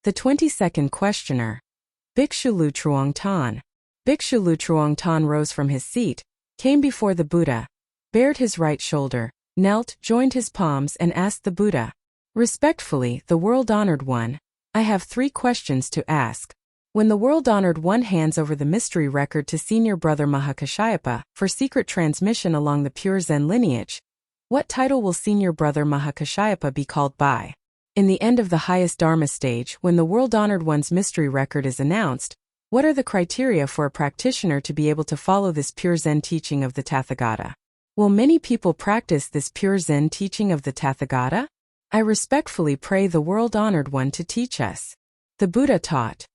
The 22nd questioner. BHIKSHU TRUONG TAN. BHIKSHU TRUONG TAN rose from his seat, came before the Buddha, bared his right shoulder, knelt, joined his palms and asked the Buddha, "Respectfully, the world-honored one, I have 3 questions to ask." When the world-honored one hands over the mystery record to senior brother Mahakashyapa for secret transmission along the pure Zen lineage, what title will senior brother Mahakashyapa be called by? In the end of the highest Dharma stage, when the world-honored one's mystery record is announced, what are the criteria for a practitioner to be able to follow this pure Zen teaching of the Tathagata? Will many people practice this pure Zen teaching of the Tathagata? I respectfully pray the world-honored one to teach us. The Buddha taught.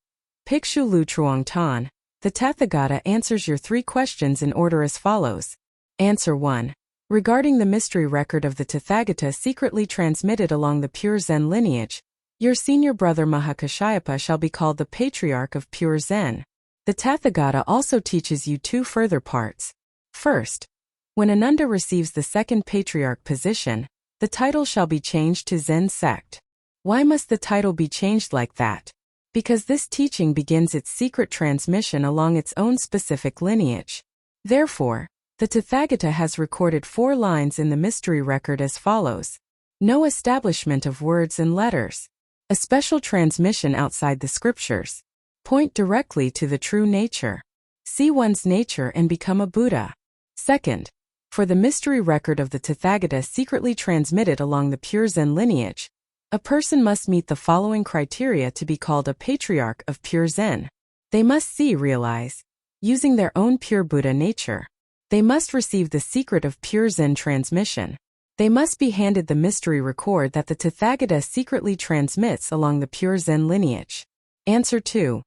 BHIKSHU TRUONG TAN, the Tathagata answers your 3 questions in order as follows. Answer 1. Regarding the mystery record of the Tathagata secretly transmitted along the pure Zen lineage, your senior brother Mahakashyapa shall be called the Patriarch of Pure Zen. The Tathagata also teaches you 2 further parts. First, when Ananda receives the 2nd Patriarch position, the title shall be changed to Zen Sect. Why must the title be changed like that? Because this teaching begins its secret transmission along its own specific lineage. Therefore, the Tathagata has recorded 4 lines in the mystery record as follows. No establishment of words and letters. A special transmission outside the scriptures. Point directly to the true nature. See one's nature and become a Buddha. Second, for the mystery record of the Tathagata secretly transmitted along the pure Zen lineage, a person must meet the following criteria to be called a Patriarch of Pure Zen. They must realize, using their own pure Buddha nature. They must receive the secret of pure Zen transmission. They must be handed the mystery record that the Tathagata secretly transmits along the pure Zen lineage. Answer 2.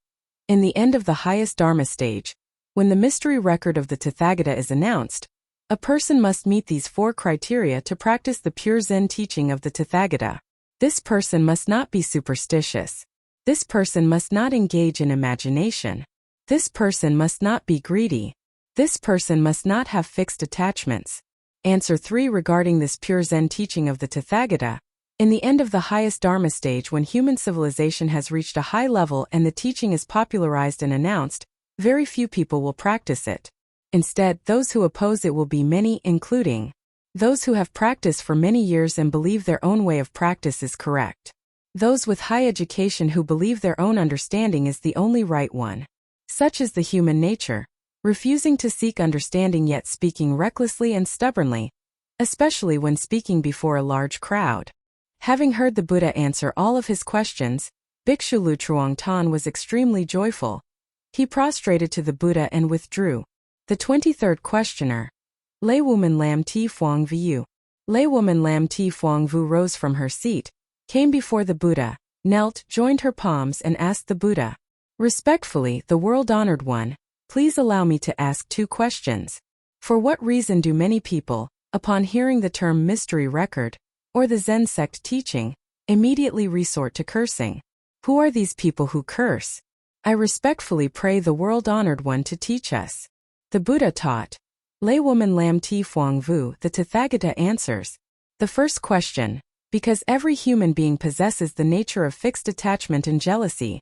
In the end of the highest Dharma stage, when the mystery record of the Tathagata is announced, a person must meet these 4 criteria to practice the pure Zen teaching of the Tathagata. This person must not be superstitious. This person must not engage in imagination. This person must not be greedy. This person must not have fixed attachments. Answer 3 regarding this pure Zen teaching of the Tathagata. In the end of the highest Dharma stage, when human civilization has reached a high level and the teaching is popularized and announced, very few people will practice it. Instead, those who oppose it will be many, including those who have practiced for many years and believe their own way of practice is correct. Those with high education who believe their own understanding is the only right one. Such is the human nature, refusing to seek understanding yet speaking recklessly and stubbornly, especially when speaking before a large crowd. Having heard the Buddha answer all of his questions, BHIKSHU TRUONG TAN was extremely joyful. He prostrated to the Buddha and withdrew. The 23rd questioner. Laywoman Lam T PHUONG Vu. Laywoman Lam T PHUONG Vu rose from her seat, came before the Buddha, knelt, joined her palms and asked the Buddha, "Respectfully, the world-honored one, please allow me to ask 2 questions. For what reason do many people, upon hearing the term mystery record, or the Zen Sect teaching, immediately resort to cursing? Who are these people who curse? I respectfully pray the world-honored one to teach us." The Buddha taught. Laywoman Lam T PHUONG Vu, the Tathagata answers. The first question, because every human being possesses the nature of fixed attachment and jealousy.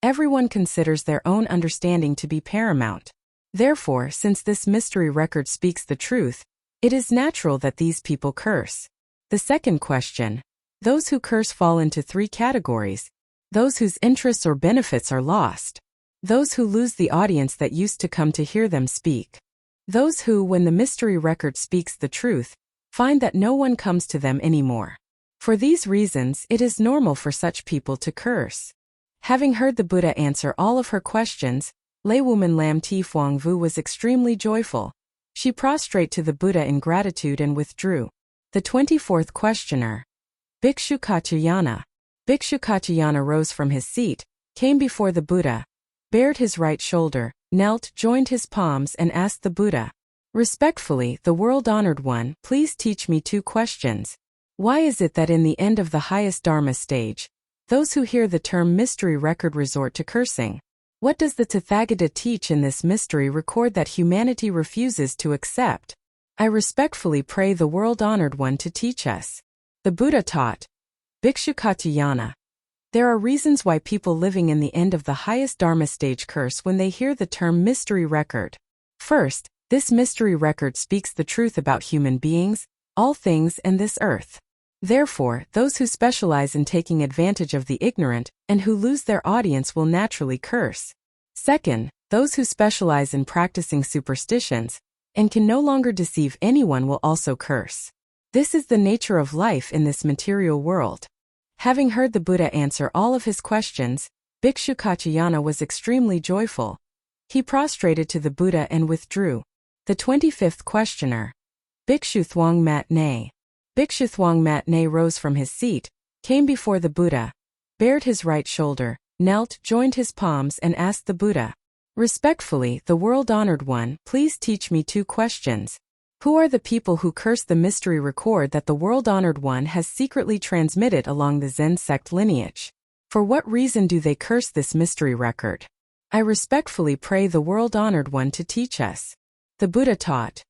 Everyone considers their own understanding to be paramount. Therefore, since this mystery record speaks the truth, it is natural that these people curse. The second question, those who curse fall into 3 categories. Those whose interests or benefits are lost. Those who lose the audience that used to come to hear them speak. Those who, when the mystery record speaks the truth, find that no one comes to them anymore. For these reasons, it is normal for such people to curse. Having heard the Buddha answer all of her questions, Laywoman Lam T PHUONG Vu was extremely joyful. She prostrated to the Buddha in gratitude and withdrew. The 24th questioner. BHIKSHU KATYAYANA. BHIKSHU KATYAYANA rose from his seat, came before the Buddha, bared his right shoulder, knelt, joined his palms and asked the Buddha, "Respectfully, the world-honored one, please teach me 2 questions. Why is it that in the end of the highest Dharma stage, those who hear the term mystery record resort to cursing? What does the Tathagata teach in this mystery record that humanity refuses to accept? I respectfully pray the world-honored one to teach us." The Buddha taught. BHIKSHU KATYAYANA. There are reasons why people living in the end of the highest Dharma stage curse when they hear the term mystery record. First, this mystery record speaks the truth about human beings, all things, and this earth. Therefore, those who specialize in taking advantage of the ignorant and who lose their audience will naturally curse. Second, those who specialize in practicing superstitions and can no longer deceive anyone will also curse. This is the nature of life in this material world. Having heard the Buddha answer all of his questions, Bhikshu KATYAYANA was extremely joyful. He prostrated to the Buddha and withdrew. The 25th questioner. Bhikshu THUONG Mat Nay. Bhikshu THUONG Mat Nay rose from his seat, came before the Buddha, bared his right shoulder, knelt, joined his palms and asked the Buddha, "Respectfully, the world-honored one, please teach me 2 questions. Who are the people who curse the mystery record that the world-honored one has secretly transmitted along the Zen Sect lineage? For what reason do they curse this mystery record? I respectfully pray the world-honored one to teach us." The Buddha taught.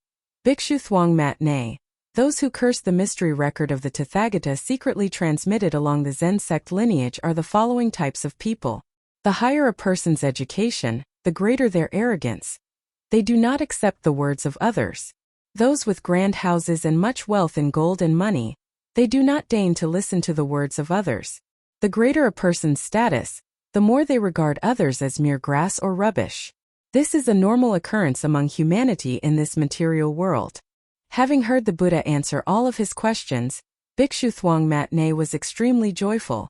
Bhikshu THUONG Mat Nay. Those who curse the mystery record of the Tathagata secretly transmitted along the Zen Sect lineage are the following types of people. The higher a person's education, the greater their arrogance. They do not accept the words of others. Those with grand houses and much wealth in gold and money, they do not deign to listen to the words of others. The greater a person's status, the more they regard others as mere grass or rubbish. This is a normal occurrence among humanity in this material world. Having heard the Buddha answer all of his questions, Bhikshu THUONG Mat Nay was extremely joyful.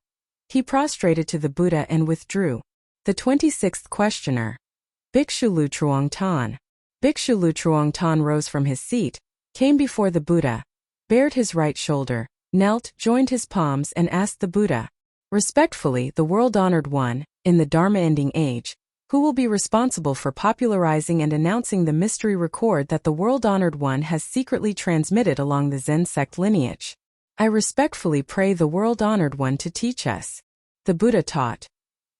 He prostrated to the Buddha and withdrew. The 26th questioner. Bhikshu TRUONG TAN. Bhikshu TRUONG TAN rose from his seat, came before the Buddha, bared his right shoulder, knelt, joined his palms and asked the Buddha, "Respectfully, the world-honored one, in the Dharma-ending age, who will be responsible for popularizing and announcing the mystery record that the world-honored one has secretly transmitted along the Zen Sect lineage? I respectfully pray the world-honored one to teach us." The Buddha taught.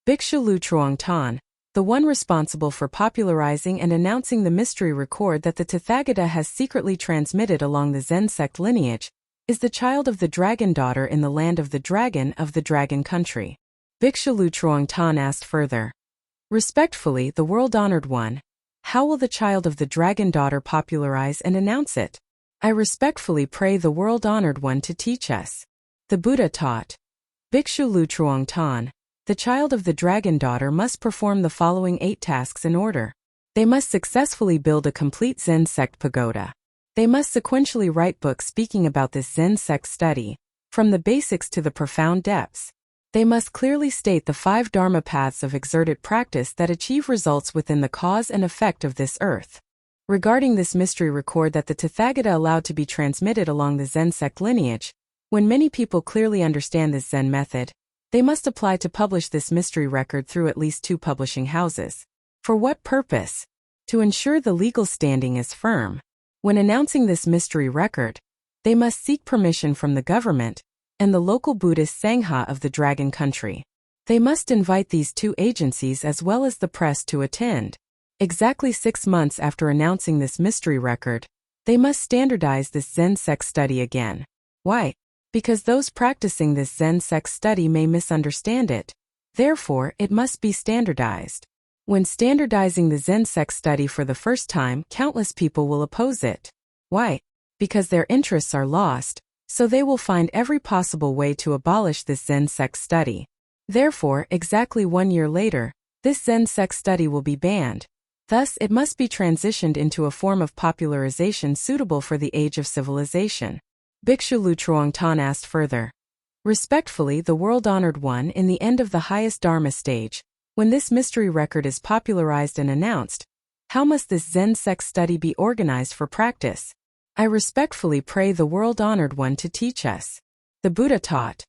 Bhikshu TRUONG TAN, the one responsible for popularizing and announcing the mystery record that the Tathagata has secretly transmitted along the Zen Sect lineage, is the child of the dragon daughter in the land of the dragon country. Bhikshu TRUONG TAN asked further. Respectfully, the world-honored one, how will the child of the dragon daughter popularize and announce it? I respectfully pray the world-honored one to teach us. The Buddha taught. Bhikshu TRUONG TAN, the child of the dragon daughter must perform the following 8 tasks in order. They must successfully build a complete Zen Sect pagoda. They must sequentially write books speaking about this Zen Sect study, from the basics to the profound depths. They must clearly state the 5 Dharma paths of exerted practice that achieve results within the cause and effect of this earth. Regarding this mystery record that the Tathagata allowed to be transmitted along the Zen Sect lineage, when many people clearly understand this Zen method, they must apply to publish this mystery record through at least 2 publishing houses. For what purpose? To ensure the legal standing is firm. When announcing this mystery record, they must seek permission from the government and the local Buddhist Sangha of the Dragon Country. They must invite these 2 agencies as well as the press to attend. Exactly 6 months after announcing this mystery record, they must standardize this Zen Sect study again. Why? Because those practicing this Zen Sect study may misunderstand it. Therefore, it must be standardized. When standardizing the Zen Sect study for the first time, countless people will oppose it. Why? Because their interests are lost, so they will find every possible way to abolish this Zen Sect study. Therefore, exactly 1 year later, this Zen Sect study will be banned. Thus, it must be transitioned into a form of popularization suitable for the age of civilization. Bhikshu TRUONG TAN asked further. Respectfully, the world-honored one, in the end of the highest Dharma stage, when this mystery record is popularized and announced, how must this Zen Sect study be organized for practice? I respectfully pray the world-honored one to teach us. The Buddha taught.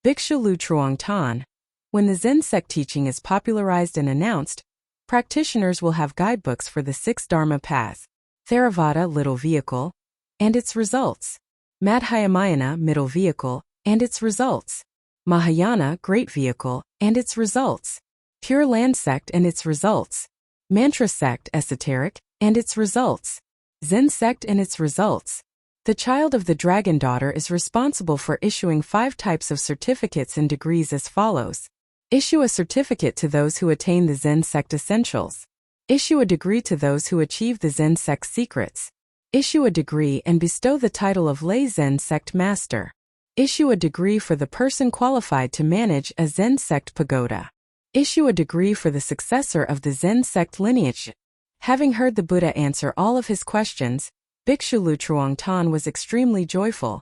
Bhikshu TRUONG TAN, when the Zen Sect teaching is popularized and announced, practitioners will have guidebooks for the 6 Dharma paths, Theravada, little vehicle, and its results. Madhyamana, middle vehicle, and its results. Mahayana, great vehicle, and its results. Pure Land Sect and its results. Mantra Sect, esoteric, and its results. Zen Sect and its results. The child of the dragon daughter is responsible for issuing 5 types of certificates and degrees as follows. Issue a certificate to those who attain the Zen Sect essentials. Issue a degree to those who achieve the Zen Sect secrets. Issue a degree and bestow the title of Lay Zen Sect Master. Issue a degree for the person qualified to manage a Zen Sect pagoda. Issue a degree for the successor of the Zen Sect lineage. Having heard the Buddha answer all of his questions, BHIKSHU TRUONG THAN was extremely joyful.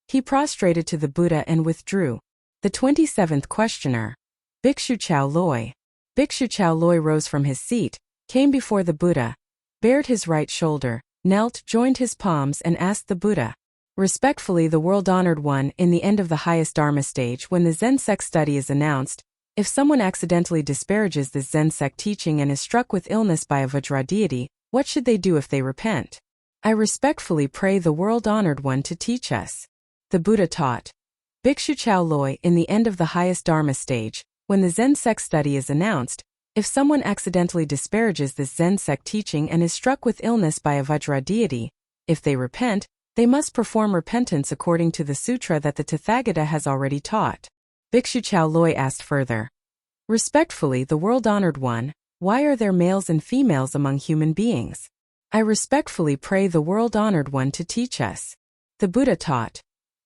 He prostrated to the Buddha and withdrew. The 27th questioner. BHIKSHU CHAU LOY. BHIKSHU CHAU LOY rose from his seat, came before the Buddha, bared his right shoulder, knelt, joined his palms and asked the Buddha, respectfully, the world-honored one, in the end of the highest Dharma stage when the Zen Sect study is announced, if someone accidentally disparages the Zen Sect teaching and is struck with illness by a Vajra deity, what should they do if they repent? I respectfully pray the world-honored one to teach us. The Buddha taught. BHIKSHU CHAU LOY, in the end of the highest Dharma stage, when the Zen Sect study is announced, if someone accidentally disparages this Zen Sect teaching and is struck with illness by a Vajra deity, if they repent, they must perform repentance according to the sutra that the Tathagata has already taught. BHIKSHU CHAU LOY asked further. Respectfully, the world-honored one, why are there males and females among human beings? I respectfully pray the world-honored one to teach us. The Buddha taught.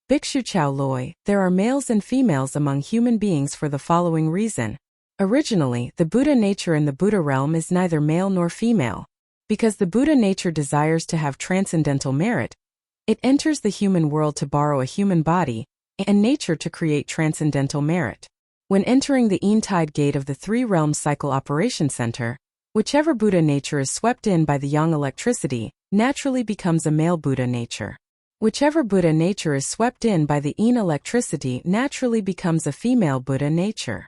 BHIKSHU CHAU LOY, there are males and females among human beings for the following reason. Originally, the Buddha nature in the Buddha realm is neither male nor female. Because the Buddha nature desires to have transcendental merit, it enters the human world to borrow a human body, and nature to create transcendental merit. When entering the Yin-Tide gate of the 3-realm cycle operation center, whichever Buddha nature is swept in by the yang electricity, naturally becomes a male Buddha nature. Whichever Buddha nature is swept in by the Yin electricity naturally becomes a female Buddha nature.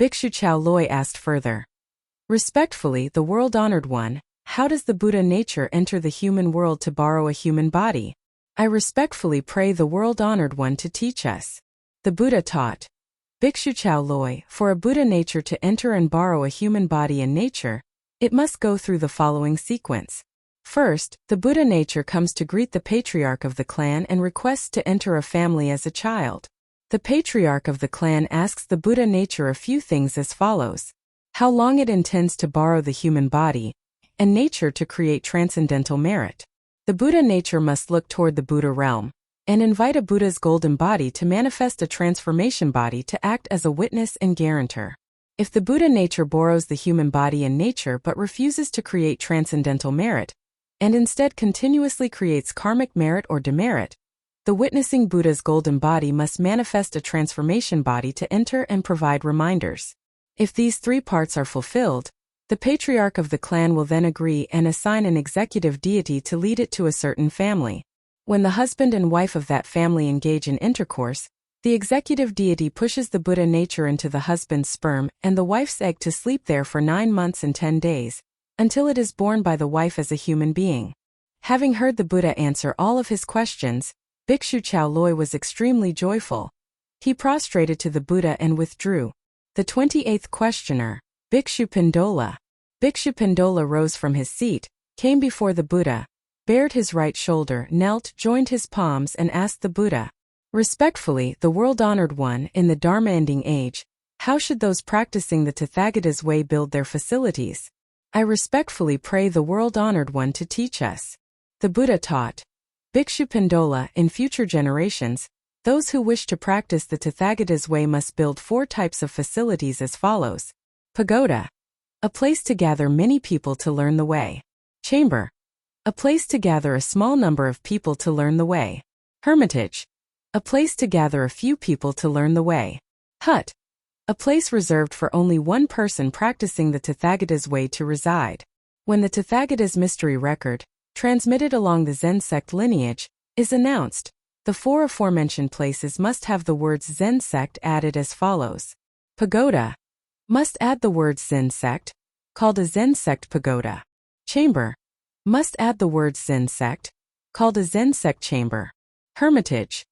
BHIKSHU CHAU LOY asked further. Respectfully, the world-honored one, how does the Buddha nature enter the human world to borrow a human body? I respectfully pray the world-honored one to teach us. The Buddha taught. BHIKSHU CHAU LOY, for a Buddha nature to enter and borrow a human body in nature, it must go through the following sequence. First, the Buddha nature comes to greet the patriarch of the clan and requests to enter a family as a child. The patriarch of the clan asks the Buddha nature a few things as follows. How long it intends to borrow the human body, and nature to create transcendental merit. The Buddha nature must look toward the Buddha realm, and invite a Buddha's golden body to manifest a transformation body to act as a witness and guarantor. If the Buddha nature borrows the human body in nature but refuses to create transcendental merit, and instead continuously creates karmic merit or demerit, the witnessing Buddha's golden body must manifest a transformation body to enter and provide reminders. If these 3 parts are fulfilled, the patriarch of the clan will then agree and assign an executive deity to lead it to a certain family. When the husband and wife of that family engage in intercourse, the executive deity pushes the Buddha nature into the husband's sperm and the wife's egg to sleep there for 9 months and 10 days, until it is born by the wife as a human being. Having heard the Buddha answer all of his questions, BHIKSHU CHAU LOY was extremely joyful. He prostrated to the Buddha and withdrew. The 28th questioner. BHIKSHU PINDOLA. BHIKSHU PINDOLA rose from his seat, came before the Buddha, bared his right shoulder, knelt, joined his palms and asked the Buddha, respectfully, the world-honored one, in the Dharma ending age, how should those practicing the Tathagata's way build their facilities? I respectfully pray the world-honored one to teach us. The Buddha taught. BHIKSHU PINDOLA, in future generations, those who wish to practice the Tathagata's way must build 4 types of facilities as follows. Pagoda. A place to gather many people to learn the way. Chamber. A place to gather a small number of people to learn the way. Hermitage. A place to gather a few people to learn the way. Hut. A place reserved for only one person practicing the Tathagata's way to reside. When the Tathagata's mystery record, transmitted along the Zen Sect lineage, is announced, the 4 aforementioned places must have the words Zen Sect added as follows. Pagoda. Must add the words Zen Sect, called a Zen Sect pagoda. Chamber. Must add the words Zen Sect, called a Zen Sect chamber. Hermitage.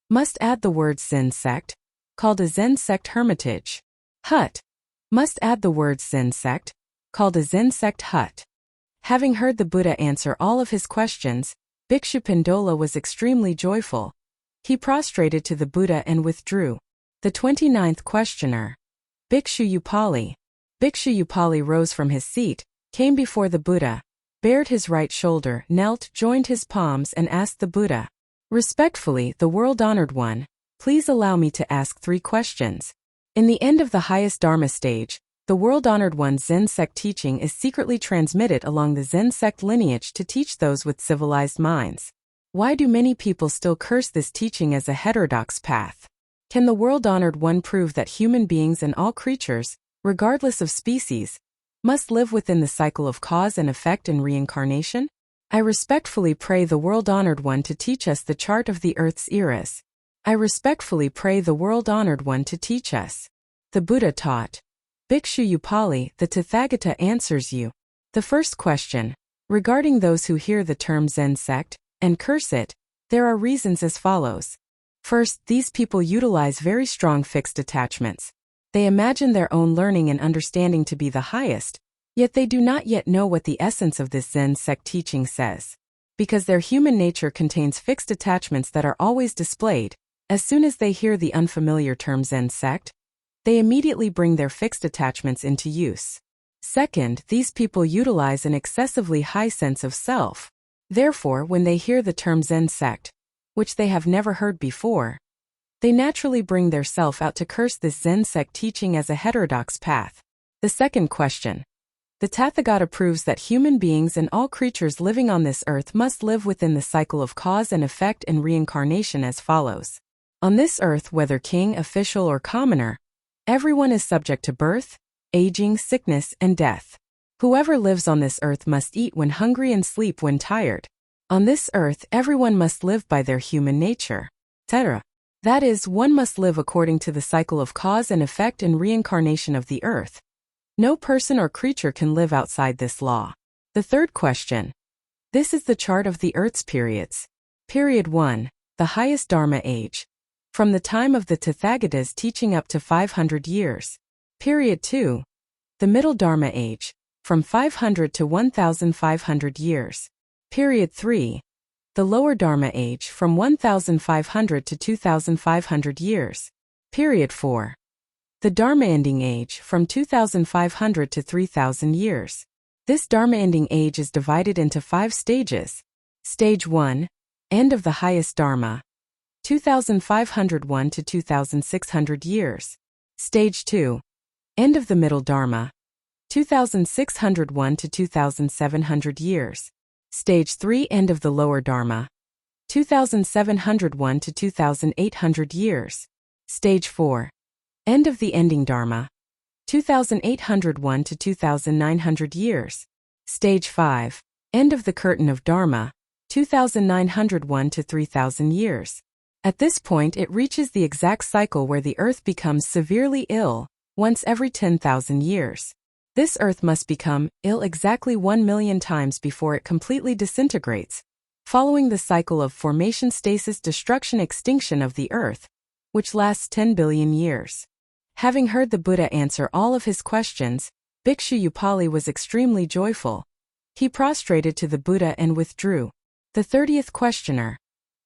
Must add the words Zen Sect, called a Zen Sect hermitage. Hut. Must add the words Zen Sect, called a Zen Sect hut. Having heard the Buddha answer all of his questions, Bhikshu Pindola was extremely joyful. He prostrated to the Buddha and withdrew. The 29th questioner. Bhikshu UPALI. Bhikshu UPALI rose from his seat, came before the Buddha, bared his right shoulder, knelt, joined his palms and asked the Buddha, "Respectfully, the world-honored one, please allow me to ask 3 questions. In the end of the highest Dharma stage, the world-honored one's Zen Sect teaching is secretly transmitted along the Zen Sect lineage to teach those with civilized minds. Why do many people still curse this teaching as a heterodox path? Can the world-honored one prove that human beings and all creatures, regardless of species, must live within the cycle of cause and effect and reincarnation? I respectfully pray the world-honored one to teach us the chart of the earth's eras. I respectfully pray the world-honored one to teach us." The Buddha taught. Bhikshu UPALI, the Tathagata answers you. The first question. Regarding those who hear the term Zen Sect and curse it, there are reasons as follows. First, these people utilize very strong fixed attachments. They imagine their own learning and understanding to be the highest, yet they do not yet know what the essence of this Zen Sect teaching says. Because their human nature contains fixed attachments that are always displayed, as soon as they hear the unfamiliar term Zen Sect, they immediately bring their fixed attachments into use. Second, these people utilize an excessively high sense of self. Therefore, when they hear the term Zen Sect, which they have never heard before, they naturally bring their self out to curse this Zen Sect teaching as a heterodox path. The second question. The Tathagata proves that human beings and all creatures living on this earth must live within the cycle of cause and effect and reincarnation as follows. On this earth, whether king, official, or commoner, everyone is subject to birth, aging, sickness, and death. Whoever lives on this earth must eat when hungry and sleep when tired. On this earth, everyone must live by their human nature, etc. That is, one must live according to the cycle of cause and effect and reincarnation of the earth. No person or creature can live outside this law. The third question. This is the chart of the earth's periods. Period 1, the highest Dharma age. From the time of the Tathagata's teaching up to 500 years. Period 2, the middle Dharma age, from 500 to 1,500 years. Period 3, the lower Dharma age, from 1,500 to 2,500 years. Period 4, the Dharma ending age, from 2,500 to 3,000 years. This Dharma ending age is divided into 5 stages. Stage 1, end of the highest Dharma, 2,501 to 2,600 years. Stage 2, end of the middle Dharma, 2,601 to 2,700 years. Stage 3, end of the lower Dharma, 2,701 to 2,800 years. Stage 4, end of the ending Dharma, 2,801 to 2,900 years. Stage 5, end of the curtain of Dharma, 2,901 to 3,000 years. At this point it reaches the exact cycle where the earth becomes severely ill, once every 10,000 years. This earth must become ill exactly 1,000,000 times before it completely disintegrates, following the cycle of formation, stasis, destruction, extinction of the earth, which lasts 10 billion years. Having heard the Buddha answer all of his questions, Bhikshu UPALI was extremely joyful. He prostrated to the Buddha and withdrew. The 30th questioner.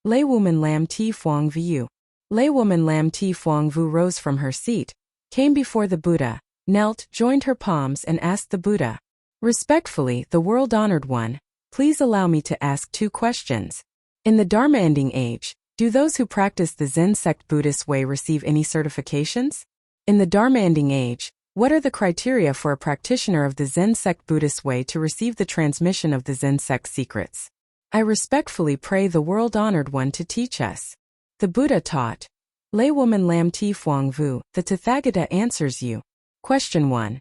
Laywoman Lam T Phuong Vu. Laywoman Lam T Phuong Vu rose from her seat, came before the Buddha, knelt, joined her palms and asked the Buddha, "Respectfully, the world-honored one, please allow me to ask 2 questions. In the Dharma ending age, do those who practice the Zen Sect Buddhist way receive any certifications? In the Dharma ending age, what are the criteria for a practitioner of the Zen Sect Buddhist way to receive the transmission of the Zen Sect secrets? I respectfully pray the world-honored one to teach us." The Buddha taught. Laywoman Lam T Phuong Vu, the Tathagata answers you. Question 1.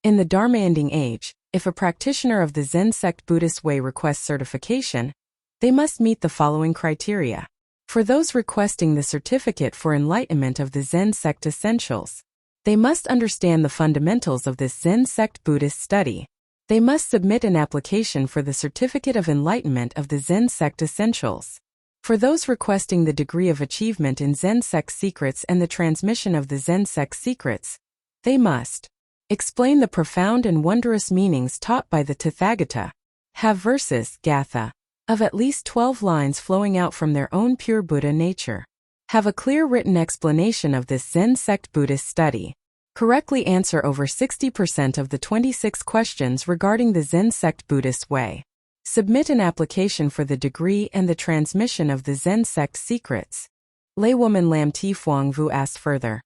In the Dharma ending age, if a practitioner of the Zen Sect Buddhist way requests certification, they must meet the following criteria. For those requesting the certificate for enlightenment of the Zen Sect essentials, they must understand the fundamentals of this Zen Sect Buddhist study. They must submit an application for the certificate of enlightenment of the Zen Sect essentials. For those requesting the degree of achievement in Zen Sect secrets and the transmission of the Zen Sect secrets, they must explain the profound and wondrous meanings taught by the Tathagata, have verses, gatha, of at least 12 lines flowing out from their own pure Buddha nature. Have a clear written explanation of this Zen Sect Buddhist study. Correctly answer over 60% of the 26 questions regarding the Zen Sect Buddhist way. Submit an application for the degree and the transmission of the Zen Sect secrets. Laywoman Lam T. PHUONG Vu asked further.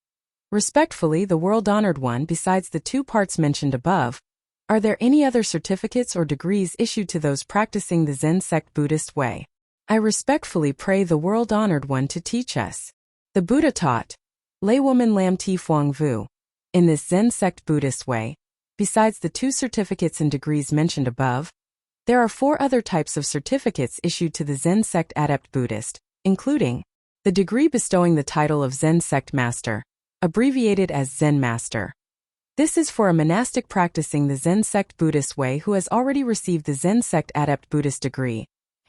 Respectfully, the world-honored one, besides the 2 parts mentioned above, are there any other certificates or degrees issued to those practicing the Zen Sect Buddhist way? I respectfully pray the world-honored one to teach us. The Buddha taught, Laywoman Lam T. PHUONG Vu, in this Zen Sect Buddhist way, besides the 2 certificates and degrees mentioned above, there are 4 other types of certificates issued to the Zen Sect Adept Buddhist, including the degree bestowing the title of Zen Sect Master, abbreviated as Zen Master. This is for a monastic practicing the Zen Sect Buddhist way who has already received the Zen Sect Adept Buddhist degree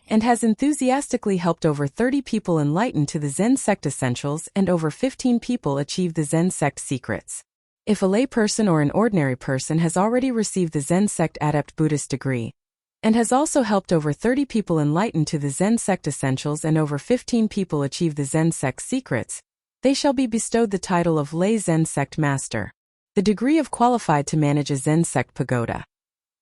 and has enthusiastically helped over 30 people enlighten to the Zen Sect essentials and over 15 people achieve the Zen Sect secrets. If a lay person or an ordinary person has already received the Zen Sect Adept Buddhist degree and has also helped over 30 people enlighten to the Zen Sect essentials and over 15 people achieve the Zen Sect secrets, they shall be bestowed the title of Lay Zen Sect Master, the degree of qualified to manage a Zen Sect pagoda.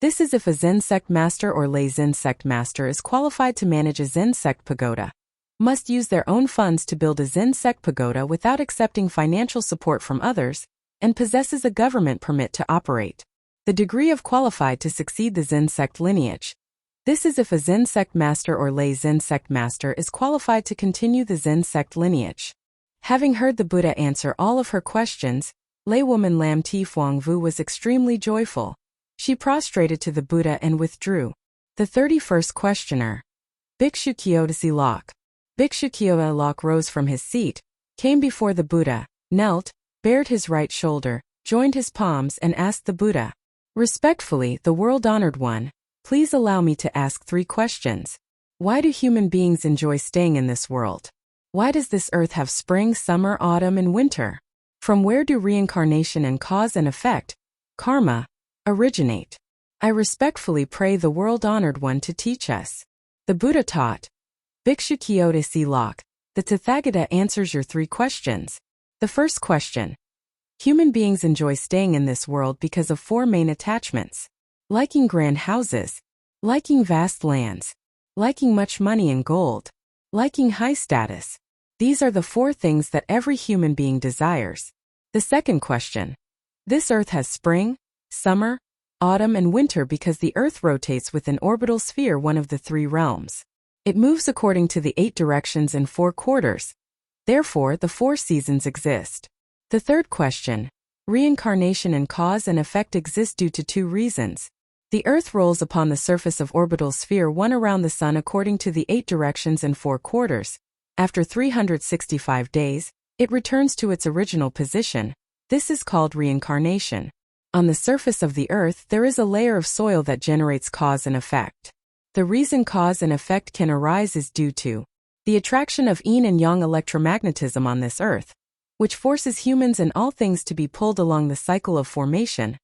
This is if a Zen Sect Master or Lay Zen Sect Master is qualified to manage a Zen Sect pagoda, must use their own funds to build a Zen Sect pagoda without accepting financial support from others, and possesses a government permit to operate. The degree of qualified to succeed the Zen Sect lineage. This is if a Zen Sect Master or Lay Zen Sect Master is qualified to continue the Zen Sect lineage. Having heard the Buddha answer all of her questions, Laywoman Lam T. PHUONG Vu was extremely joyful. She prostrated to the Buddha and withdrew. The 31st questioner. Bhikshu Kyodasi Lok. Bhikshu Kyoda Lok rose from his seat, came before the Buddha, knelt, bared his right shoulder, joined his palms and asked the Buddha, respectfully, the world-honored one, please allow me to ask 3 questions. Why do human beings enjoy staying in this world? Why does this earth have spring, summer, autumn, and winter? From where do reincarnation and cause and effect, karma, originate? I respectfully pray the world-honored one to teach us. The Buddha taught, Bhikshu Kyodasi Lok, the Tathagata answers your 3 questions. The first question. Human beings enjoy staying in this world because of 4 main attachments. Liking grand houses, liking vast lands, liking much money and gold, liking high status. These are the 4 things that every human being desires. The second question. This earth has spring, summer, autumn and winter because the earth rotates with an orbital sphere, one of the 3 realms. It moves according to the 8 directions and 4 quarters. Therefore, the 4 seasons exist. The third question. Reincarnation and cause and effect exist due to 2 reasons. The earth rolls upon the surface of orbital sphere 1 around the sun according to the 8 directions and 4 quarters. After 365 days, it returns to its original position. This is called reincarnation. On the surface of the earth there is a layer of soil that generates cause and effect. The reason cause and effect can arise is due to the attraction of yin and yang electromagnetism on this earth, which forces humans and all things to be pulled along the cycle of formation,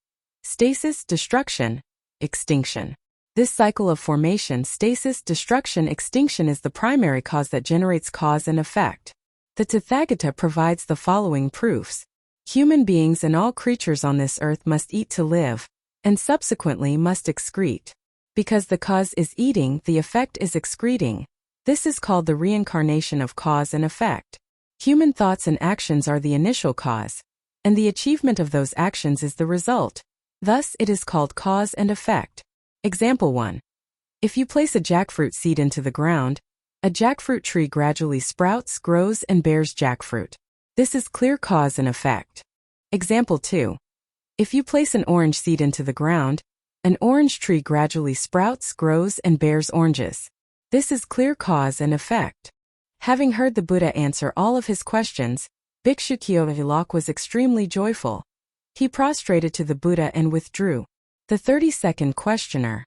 stasis, destruction, extinction. This cycle of formation, stasis, destruction, extinction is the primary cause that generates cause and effect. The Tathagata provides the following proofs. Human beings and all creatures on this earth must eat to live, and subsequently must excrete. Because the cause is eating, the effect is excreting. This is called the reincarnation of cause and effect. Human thoughts and actions are the initial cause, and the achievement of those actions is the result. Thus, it is called cause and effect. Example 1. If you place a jackfruit seed into the ground, a jackfruit tree gradually sprouts, grows, and bears jackfruit. This is clear cause and effect. Example 2. If you place an orange seed into the ground, an orange tree gradually sprouts, grows, and bears oranges. This is clear cause and effect. Having heard the Buddha answer all of his questions, Bhikshu Kyodasi Lok was extremely joyful. He prostrated to the Buddha and withdrew. The 32nd questioner.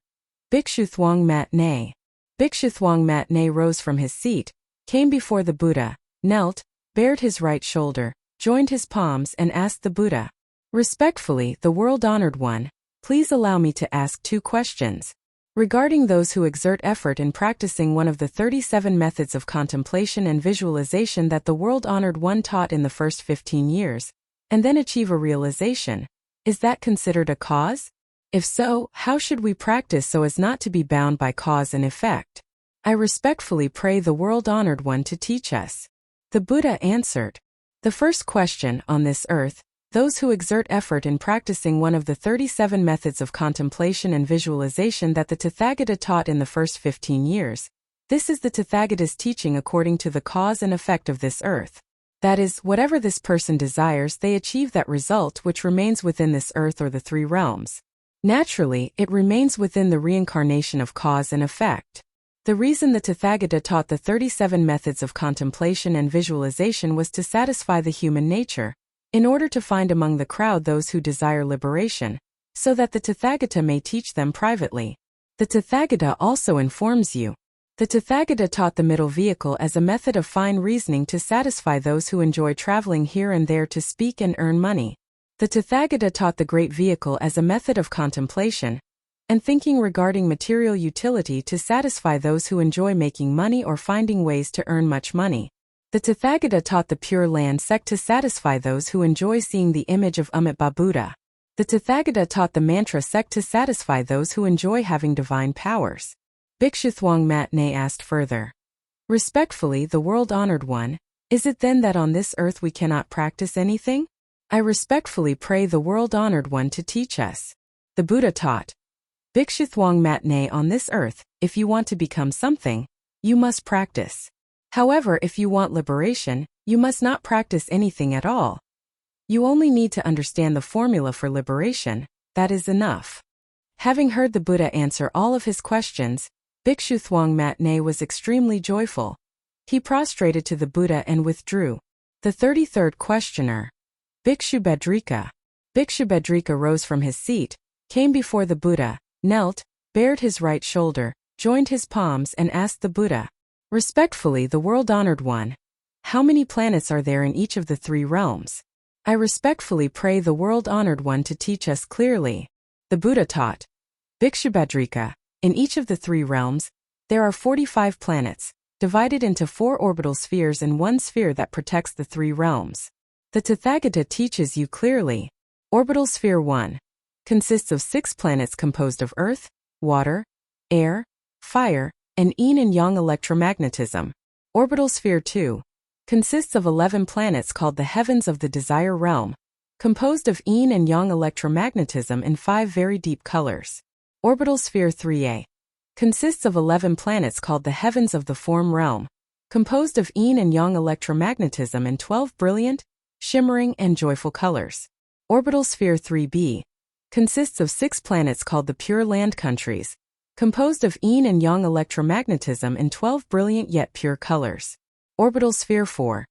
Bhikshu THUONG Mat Ne. Bhikshu THUONG Mat Ne rose from his seat, came before the Buddha, knelt, bared his right shoulder, joined his palms and asked the Buddha, respectfully, the world-honored one, please allow me to ask 2 questions. Regarding those who exert effort in practicing one of the 37 methods of contemplation and visualization that the world-honored one taught in the first 15 years, and then achieve a realization, is that considered a cause? If so, how should we practice so as not to be bound by cause and effect? I respectfully pray the world-honored one to teach us. The Buddha answered. The first question, on this earth, those who exert effort in practicing one of the 37 methods of contemplation and visualization that the Tathagata taught in the first 15 years. This is the Tathagata's teaching according to the cause and effect of this earth. That is, whatever this person desires, they achieve that result which remains within this earth or the three realms. Naturally, it remains within the reincarnation of cause and effect. The reason the Tathagata taught the 37 methods of contemplation and visualization was to satisfy the human nature, in order to find among the crowd those who desire liberation, so that the Tathagata may teach them privately. The Tathagata also informs you. The Tathagata taught the middle vehicle as a method of fine reasoning to satisfy those who enjoy traveling here and there to speak and earn money. The Tathagata taught the great vehicle as a method of contemplation and thinking regarding material utility to satisfy those who enjoy making money or finding ways to earn much money. The Tathagata taught the Pure Land Sect to satisfy those who enjoy seeing the image of Amitabha Buddha. The Tathagata taught the Mantra Sect to satisfy those who enjoy having divine powers. BHIKSHU THUONG Matne asked further. Respectfully, the world-honored one, is it then that on this earth we cannot practice anything? I respectfully pray the world-honored one to teach us. The Buddha taught. BHIKSHU THUONG Matne on this earth, if you want to become something, you must practice. However, if you want liberation, you must not practice anything at all. You only need to understand the formula for liberation, that is enough. Having heard the Buddha answer all of his questions, BHIKSHU THUONG Matne was extremely joyful. He prostrated to the Buddha and withdrew. The 33rd questioner. BHIKSHU BHADRIKA. BHIKSHU BHADRIKA rose from his seat, came before the Buddha, knelt, bared his right shoulder, joined his palms and asked the Buddha. Respectfully, the world-honored one. How many planets are there in each of the three realms? I respectfully pray the world-honored one to teach us clearly. The Buddha taught. BHIKSHU BHADRIKA. In each of the three realms, there are 45 planets, divided into 4 orbital spheres and 1 sphere that protects the three realms. The Tathagata teaches you clearly. Orbital sphere 1 consists of 6 planets composed of earth, water, air, fire, and yin and yang electromagnetism. Orbital sphere 2 consists of 11 planets called the heavens of the desire realm, composed of yin and yang electromagnetism in 5 very deep colors. Orbital sphere 3a consists of 11 planets called the heavens of the form realm, composed of yin and yang electromagnetism in 12 brilliant, shimmering, and joyful colors. Orbital sphere 3b consists of 6 planets called the pure land countries, composed of yin and yang electromagnetism in 12 brilliant yet pure colors. Orbital sphere 4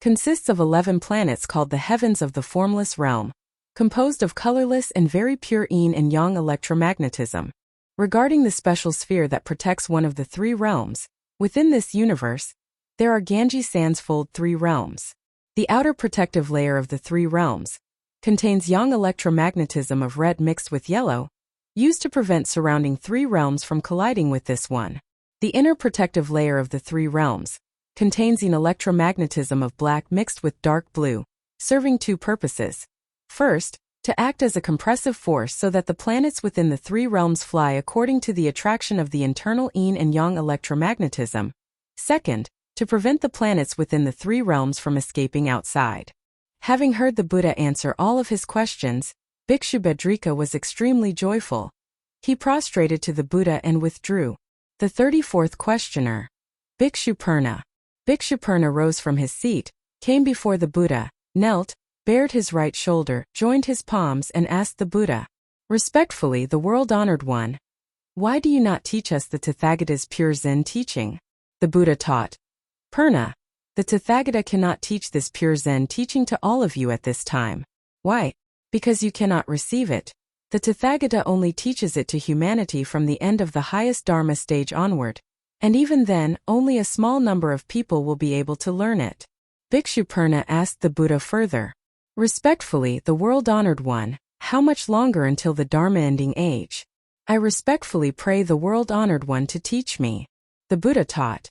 consists of 11 planets called the heavens of the formless realm, composed of colorless and very pure yin and yang electromagnetism. Regarding the special sphere that protects one of the three realms, within this universe, there are Ganges sands fold 3 realms. The outer protective layer of the 3 realms contains yang electromagnetism of red mixed with yellow, used to prevent surrounding 3 realms from colliding with this one. The inner protective layer of the 3 realms contains an electromagnetism of black mixed with dark blue, serving 2 purposes. First, to act as a compressive force so that the planets within the 3 realms fly according to the attraction of the internal yin and yang electromagnetism. Second, to prevent the planets within the 3 realms from escaping outside. Having heard the Buddha answer all of his questions, BHIKSHU BHADRIKA was extremely joyful. He prostrated to the Buddha and withdrew. The 34th questioner. BHIKSHU PURNA. BHIKSHU PURNA rose from his seat, came before the Buddha, knelt, bared his right shoulder, joined his palms and asked the Buddha. Respectfully, the world-honored one. Why do you not teach us the Tathagata's pure Zen teaching? The Buddha taught. Purna. The Tathagata cannot teach this pure Zen teaching to all of you at this time. Why? Because you cannot receive it. The Tathagata only teaches it to humanity from the end of the highest Dharma stage onward, and even then, only a small number of people will be able to learn it. BHIKSHU Purna asked the Buddha further. Respectfully, the world-honored one, how much longer until the Dharma ending age? I respectfully pray the world-honored one to teach me. The Buddha taught.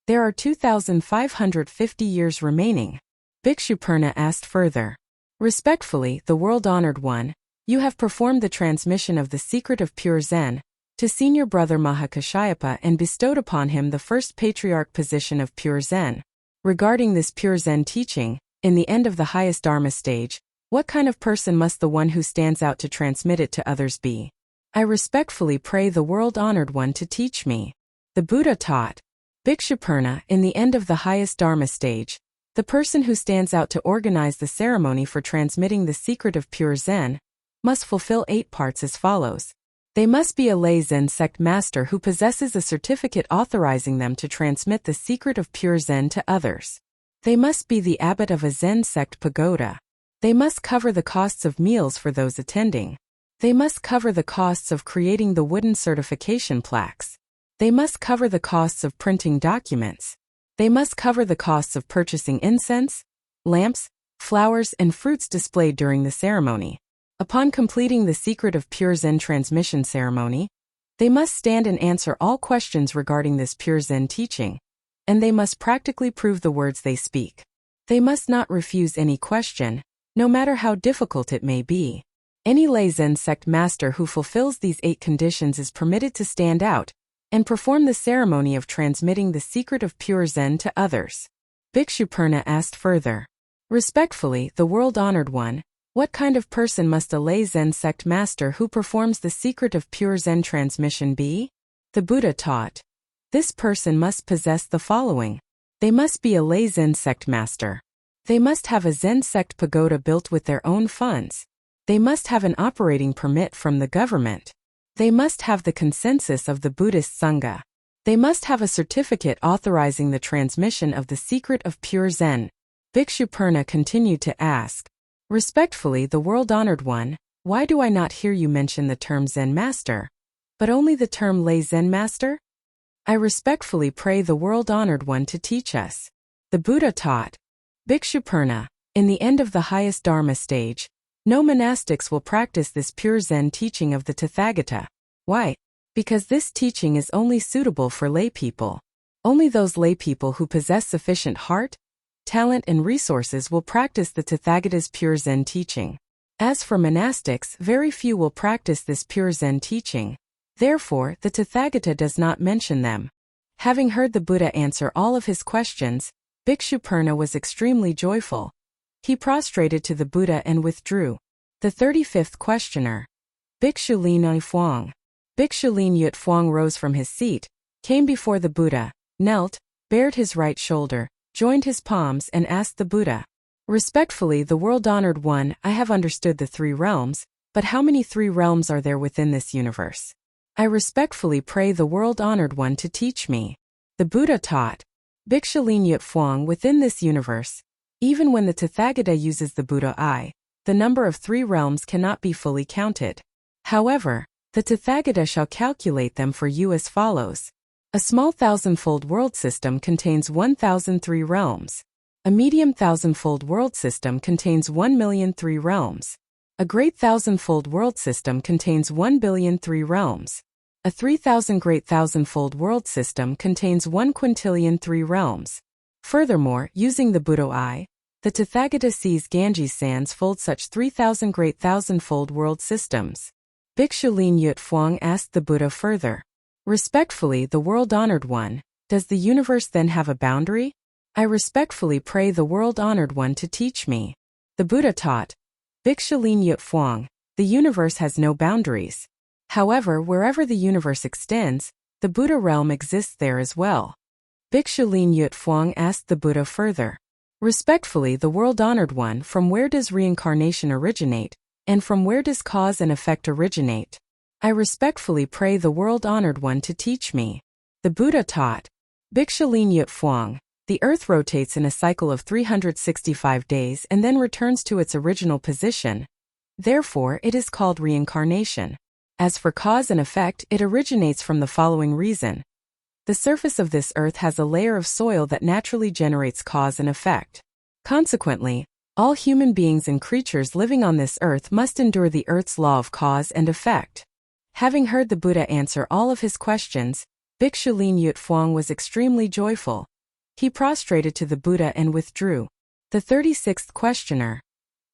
There are 2,550 years remaining. Bhikshu Purna asked further. Respectfully, the world-honored one, you have performed the transmission of the secret of pure Zen to senior brother Mahakashyapa and bestowed upon him the first patriarch position of pure Zen. Regarding this pure Zen teaching, in the end of the highest Dharma stage, what kind of person must the one who stands out to transmit it to others be? I respectfully pray the world-honored one to teach me. The Buddha taught. Bhikshu Purna, in the end of the highest Dharma stage, the person who stands out to organize the ceremony for transmitting the secret of pure Zen must fulfill 8 parts as follows. They must be a lay Zen Sect master who possesses a certificate authorizing them to transmit the secret of pure Zen to others. They must be the abbot of a Zen Sect pagoda. They must cover the costs of meals for those attending. They must cover the costs of creating the wooden certification plaques. They must cover the costs of printing documents. They must cover the costs of purchasing incense, lamps, flowers, and fruits displayed during the ceremony. Upon completing the secret of pure Zen transmission ceremony, they must stand and answer all questions regarding this pure Zen teaching, and they must practically prove the words they speak. They must not refuse any question, no matter how difficult it may be. Any lay Zen Sect master who fulfills these 8 conditions is permitted to stand out and perform the ceremony of transmitting the secret of pure Zen to others. Bhikshu Purna asked further. Respectfully, the world-honored one, what kind of person must a lay Zen Sect master who performs the secret of pure Zen transmission be? The Buddha taught. This person must possess the following. They must be a lay Zen Sect master. They must have a Zen Sect pagoda built with their own funds. They must have an operating permit from the government. They must have the consensus of the Buddhist Sangha. They must have a certificate authorizing the transmission of the secret of pure Zen. Bhikshu Purna continued to ask. Respectfully, the world-honored one, why do I not hear you mention the term Zen Master, but only the term lay Zen Master? I respectfully pray the world-honored one to teach us. The Buddha taught. Bhikshu Purna, in the end of the highest Dharma stage, no monastics will practice this pure Zen teaching of the Tathagata. Why? Because this teaching is only suitable for lay people. Only those lay people who possess sufficient heart, talent, and resources will practice the Tathagata's pure Zen teaching. As for monastics, very few will practice this pure Zen teaching. Therefore, the Tathagata does not mention them. Having heard the Buddha answer all of his questions, Bhikshu Purna was extremely joyful. He prostrated to the Buddha and withdrew. The 35th questioner. Bhikshu Lien PHUONG. Bhikshu Lien PHUONG rose from his seat, came before the Buddha, knelt, bared his right shoulder, joined his palms, and asked the Buddha. Respectfully, the world-honored one, I have understood the 3 realms, but how many 3 realms are there within this universe? I respectfully pray the world-honored one to teach me. The Buddha taught. Bhikshu Lien PHUONG, within this universe, even when the Tathagata uses the Buddha eye, the number of 3 realms cannot be fully counted. However, the Tathagata shall calculate them for you as follows. A small 1,000-fold world system contains 1,003 realms. A medium 1,000-fold world system contains 1,000,003 realms. A great 1,000-fold world system contains 1,000,003 realms. A 3,000 great 1,000-fold world system contains 1,000,003 realms. Furthermore, using the Buddha eye, the Tathagata sees Ganges sands fold such 3,000 great 1,000-fold world systems. Bhikshu Lien PHUONG asked the Buddha further. Respectfully, the world-honored one, does the universe then have a boundary? I respectfully pray the world-honored one to teach me. The Buddha taught. Bhikshu Lien PHUONG, the universe has no boundaries. However, wherever the universe extends, the Buddha realm exists there as well. Bhikshu Lien PHUONG asked the Buddha further. Respectfully, the world-honored one, from where does reincarnation originate, and from where does cause and effect originate? I respectfully pray the world-honored one to teach me. The Buddha taught. Bhikshu Lien PHUONG, the earth rotates in a cycle of 365 days and then returns to its original position. Therefore, it is called reincarnation. As for cause and effect, it originates from the following reason. The surface of this earth has a layer of soil that naturally generates cause and effect. Consequently, all human beings and creatures living on this earth must endure the earth's law of cause and effect. Having heard the Buddha answer all of his questions, Bhikshu Lien PHUONG was extremely joyful. He prostrated to the Buddha and withdrew. The 36th questioner.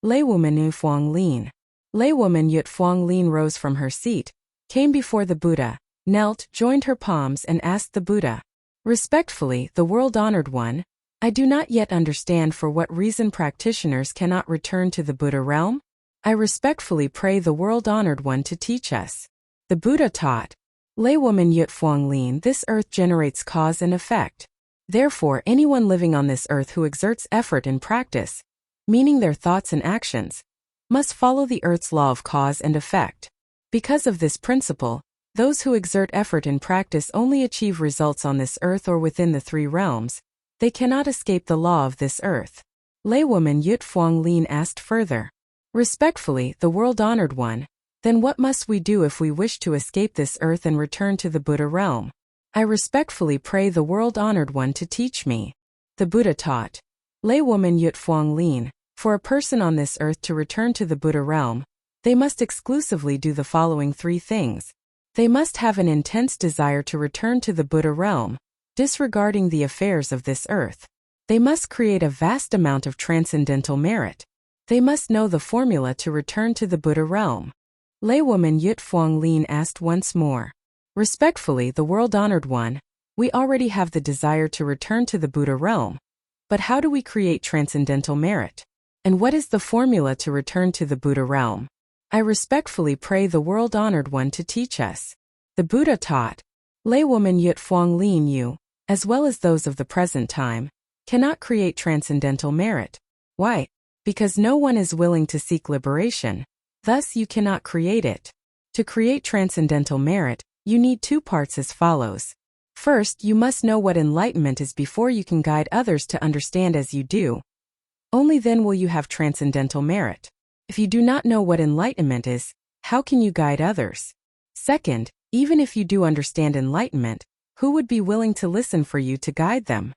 Laywoman PHUONG Lien. Laywoman PHUONG Lien rose from her seat, came before the Buddha, knelt, joined her palms and asked the Buddha, "Respectfully, the world-honored one, I do not yet understand for what reason practitioners cannot return to the Buddha realm. I respectfully pray the world-honored one to teach us." The Buddha taught, Laywoman PHUONG Lien, this earth generates cause and effect. Therefore, anyone living on this earth who exerts effort in practice, meaning their thoughts and actions, must follow the earth's law of cause and effect. Because of this principle, those who exert effort in practice only achieve results on this earth or within the three realms. They cannot escape the law of this earth. Laywoman PHUONG Lien asked further, "Respectfully, the world-honored one, then what must we do if we wish to escape this earth and return to the Buddha realm? I respectfully pray the world-honored one to teach me." The Buddha taught, Laywoman PHUONG Lien, for a person on this earth to return to the Buddha realm, they must exclusively do the following three things. They must have an intense desire to return to the Buddha realm, disregarding the affairs of this earth. They must create a vast amount of transcendental merit. They must know the formula to return to the Buddha realm. Laywoman PHUONG Lien asked once more, "Respectfully, the world-honored one, we already have the desire to return to the Buddha realm. But how do we create transcendental merit? And what is the formula to return to the Buddha realm? I respectfully pray the world-honored one to teach us." The Buddha taught, Laywoman PHUONG Lien, you, as well as those of the present time, cannot create transcendental merit. Why? Because no one is willing to seek liberation. Thus you cannot create it. To create transcendental merit, you need two parts as follows. First, you must know what enlightenment is before you can guide others to understand as you do. Only then will you have transcendental merit. If you do not know what enlightenment is, how can you guide others? Second, even if you do understand enlightenment, who would be willing to listen for you to guide them?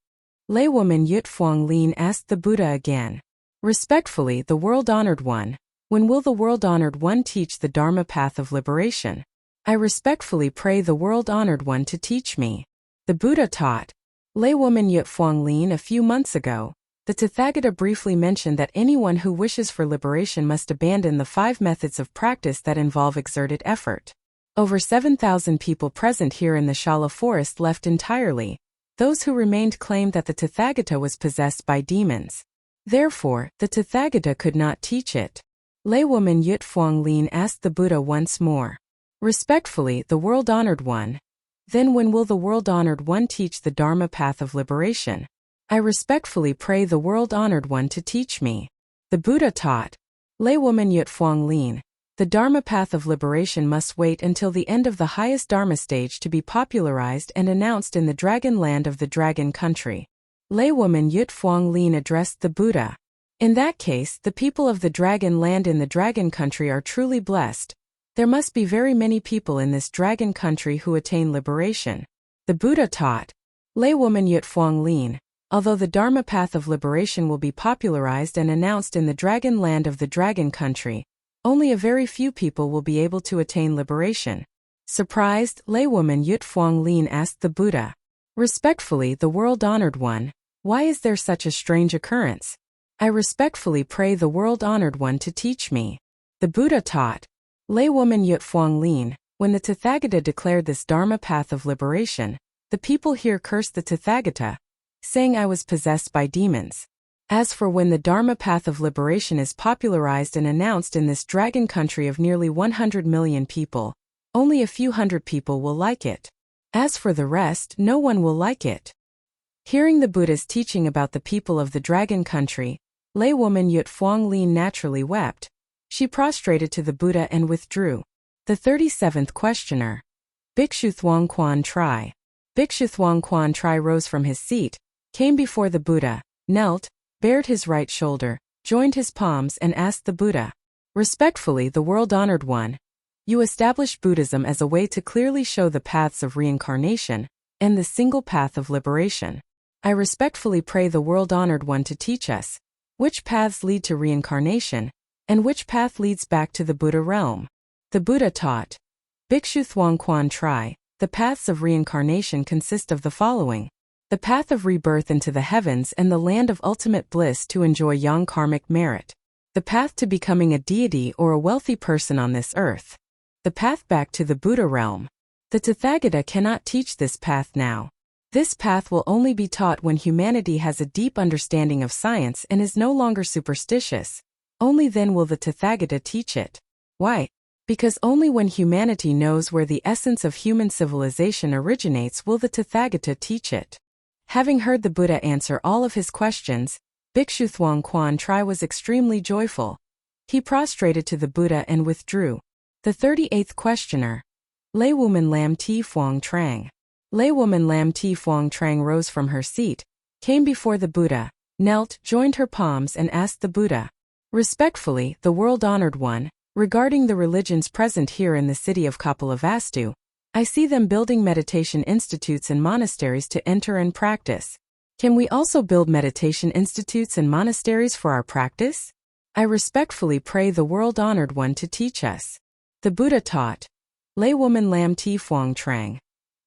Laywoman PHUONG Lien asked the Buddha again, "Respectfully, the world-honored one, when will the world-honored one teach the Dharma path of liberation? I respectfully pray the world-honored one to teach me." The Buddha taught, Laywoman PHUONG Lien, a few months ago, the Tathagata briefly mentioned that anyone who wishes for liberation must abandon the 5 methods of practice that involve exerted effort. Over 7,000 people present here in the Shala forest left entirely. Those who remained claimed that the Tathagata was possessed by demons. Therefore, the Tathagata could not teach it. Laywoman PHUONG Lien asked the Buddha once more, "Respectfully, the world-honored one, then when will the world-honored one teach the Dharma path of liberation? I respectfully pray the world-honored one to teach me." The Buddha taught, Laywoman PHUONG Lien, the Dharma path of liberation must wait until the end of the highest Dharma stage to be popularized and announced in the dragon land of the dragon country. Laywoman PHUONG Lien addressed the Buddha. In that case, the people of the dragon land in the dragon country are truly blessed. There must be very many people in this dragon country who attain liberation. The Buddha taught, Laywoman PHUONG Lien, although the Dharma path of liberation will be popularized and announced in the dragon land of the dragon country, only a very few people will be able to attain liberation. Surprised, Laywoman PHUONG Lien asked the Buddha, "Respectfully, the world-honored one, why is there such a strange occurrence? I respectfully pray the world-honored one to teach me." The Buddha taught, Laywoman PHUONG Lien, when the Tathagata declared this Dharma path of liberation, the people here cursed the Tathagata, saying I was possessed by demons. As for when the Dharma path of liberation is popularized and announced in this dragon country of nearly 100 million people, only a few hundred people will like it. As for the rest, no one will like it. Hearing the Buddha's teaching about the people of the dragon country, Laywoman PHUONG Lien naturally wept. She prostrated to the Buddha and withdrew. The 37th questioner. Bhikshu THUONG QUAN TRI. Bhikshu THUONG QUAN TRI rose from his seat, came before the Buddha, knelt, bared his right shoulder, joined his palms and asked the Buddha, "Respectfully, the world-honored one, you established Buddhism as a way to clearly show the paths of reincarnation and the single path of liberation. I respectfully pray the world-honored one to teach us which paths lead to reincarnation and which path leads back to the Buddha realm." The Buddha taught, BHIKSHU THUONG QUAN TRI. The paths of reincarnation consist of the following. The path of rebirth into the heavens and the land of ultimate bliss to enjoy yang karmic merit. The path to becoming a deity or a wealthy person on this earth. The path back to the Buddha realm. The Tathagata cannot teach this path now. This path will only be taught when humanity has a deep understanding of science and is no longer superstitious. Only then will the Tathagata teach it. Why? Because only when humanity knows where the essence of human civilization originates will the Tathagata teach it. Having heard the Buddha answer all of his questions, BHIKSHU THUONG QUAN TRI was extremely joyful. He prostrated to the Buddha and withdrew. The 38th questioner. Laywoman Lam Ti Phuong Trang. Laywoman Lam Ti Phuong Trang rose from her seat, came before the Buddha, knelt, joined her palms and asked the Buddha, "Respectfully, the world-honored one, regarding the religions present here in the city of Kapilavastu, I see them building meditation institutes and monasteries to enter and practice. Can we also build meditation institutes and monasteries for our practice? I respectfully pray the world-honored one to teach us." The Buddha taught. Laywoman Lam Ti Phuong Trang.